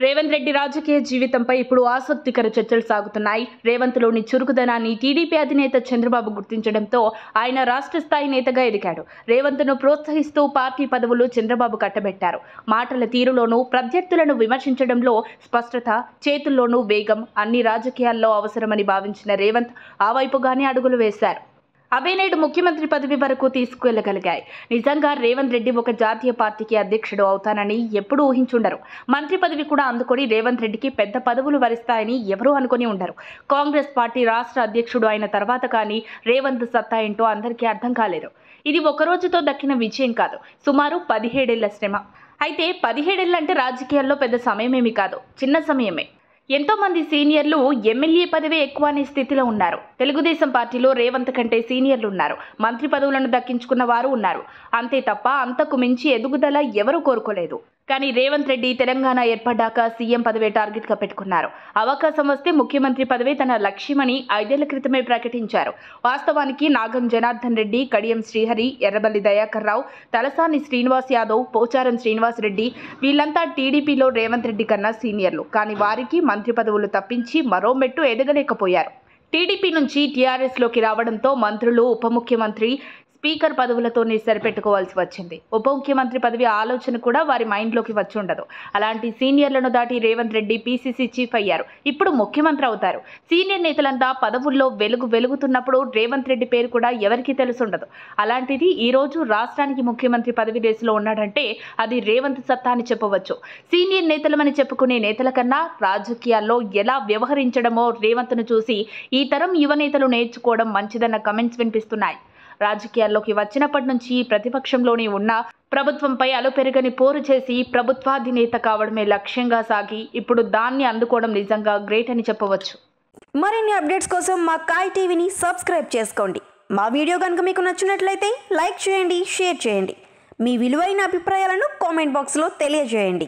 రేవంత్ రెడ్డి రాజకీయ జీవితంపై ఇప్పుడు ఆసక్తికర చర్చలు సాగుతున్నాయి. రేవంత్లోని చురుకుదనాన్ని టీడీపీ అధినేత చంద్రబాబు గుర్తించడంతో ఆయన రాష్ట్ర స్థాయి నేతగా ఎదిగాడు. రేవంత్ను ప్రోత్సహిస్తూ పార్టీ పదవులు చంద్రబాబు కట్టబెట్టారు. మాటల తీరులోనూ, ప్రత్యర్థులను విమర్శించడంలో స్పష్టత, చేతుల్లోనూ వేగం అన్ని రాజకీయాల్లో అవసరమని భావించిన రేవంత్ ఆ వైపుగానే అడుగులు వేశారు. అవే నేడు ముఖ్యమంత్రి పదవి వరకు తీసుకువెళ్లగలిగాయి. నిజంగా రేవంత్ రెడ్డి ఒక జాతీయ పార్టీకి అధ్యక్షుడు అవుతానని ఎప్పుడూ ఊహించుండరు. మంత్రి పదవి కూడా అందుకొని రేవంత్ రెడ్డికి పెద్ద పదవులు వరిస్తాయని ఎవరూ అనుకుని ఉండరు. కాంగ్రెస్ పార్టీ రాష్ట్ర అధ్యక్షుడు అయిన తర్వాత కానీ రేవంత్ సత్తా ఏంటో అందరికీ అర్థం కాలేదు. ఇది ఒక రోజుతో దక్కిన విజయం కాదు, సుమారు 17 ఏళ్ల శ్రమ. అయితే 17 ఏళ్లంటే రాజకీయాల్లో పెద్ద సమయమేమీ కాదు, చిన్న సమయమే. ఎంతో మంది సీనియర్లు ఎమ్మెల్యే పదవి ఎక్కువ అనే స్థితిలో ఉన్నారు. తెలుగుదేశం పార్టీలో రేవంత్ కంటే సీనియర్లు ఉన్నారు. మంత్రి పదవులను దక్కించుకున్న వారు ఉన్నారు. అంతే తప్ప అంతకు మించి ఎదుగుదల ఎవరూ కోరుకోలేదు. కానీ రేవంత్ రెడ్డి తెలంగాణ ఏర్పడ్డాక సీఎం పదవే టార్గెట్గా పెట్టుకున్నారు. అవకాశం వస్తే ముఖ్యమంత్రి పదవే తన లక్ష్యమని 5 ఏళ్ల క్రితమే ప్రకటించారు. వాస్తవానికి నాగం జనార్దన్ రెడ్డి, కడియం శ్రీహరి, ఎర్రబల్లి దయాకర్ రావు, తలసాని శ్రీనివాస్ యాదవ్, పోచారం శ్రీనివాస్ రెడ్డి వీళ్ళంతా టీడీపీలో రేవంత్ రెడ్డి కన్నా సీనియర్లు. కానీ వారికి మంత్రి పదవులు తప్పించి మరో మెట్టు ఎదగలేకపోయారు. టీడీపీ నుంచి టీఆర్ఎస్లోకి రావడంతో మంత్రులు, ఉప ముఖ్యమంత్రి, స్పీకర్ పదవులతోనే సరిపెట్టుకోవాల్సి వచ్చింది. ఉప ముఖ్యమంత్రి పదవి ఆలోచన కూడా వారి మైండ్లోకి వచ్చి ఉండదు. అలాంటి సీనియర్లను దాటి రేవంత్ రెడ్డి పీసీసీ చీఫ్ అయ్యారు. ఇప్పుడు ముఖ్యమంత్రి అవుతారు. సీనియర్ నేతలంతా పదవుల్లో వెలుగుతున్నప్పుడు రేవంత్ రెడ్డి పేరు కూడా ఎవరికీ తెలుసుండదు. అలాంటిది ఈ రోజు రాష్ట్రానికి ముఖ్యమంత్రి పదవి రేసులో ఉన్నాడంటే అది రేవంత్ సత్తా అని చెప్పవచ్చు. సీనియర్ నేతలమని చెప్పుకునే నేతల కన్నా రాజకీయాల్లో ఎలా వ్యవహరించడమో రేవంత్ను చూసి ఈ తరం యువ నేతలు నేర్చుకోవడం మంచిదన్న కమెంట్స్ వినిపిస్తున్నాయి. రాజకీయాల్లోకి వచ్చినప్పటి నుంచి ప్రతిపక్షంలోనే ఉన్న ప్రభుత్వంపై అలుపెరగని పోరు చేసి ప్రభుత్వాధినేత కావడమే లక్ష్యంగా సాగి ఇప్పుడు దాన్ని అందుకోవడం నిజంగా గ్రేట్ అని చెప్పవచ్చు. మరిన్ని అప్డేట్స్ కోసం మా కాయ్ టీవీని సబ్స్క్రైబ్ చేసుకోండి. మా వీడియో కనుక మీకు నచ్చినట్లయితే లైక్ చేయండి, షేర్ చేయండి. మీ విలువైన అభిప్రాయాలను కామెంట్ బాక్స్లో తెలియజేయండి.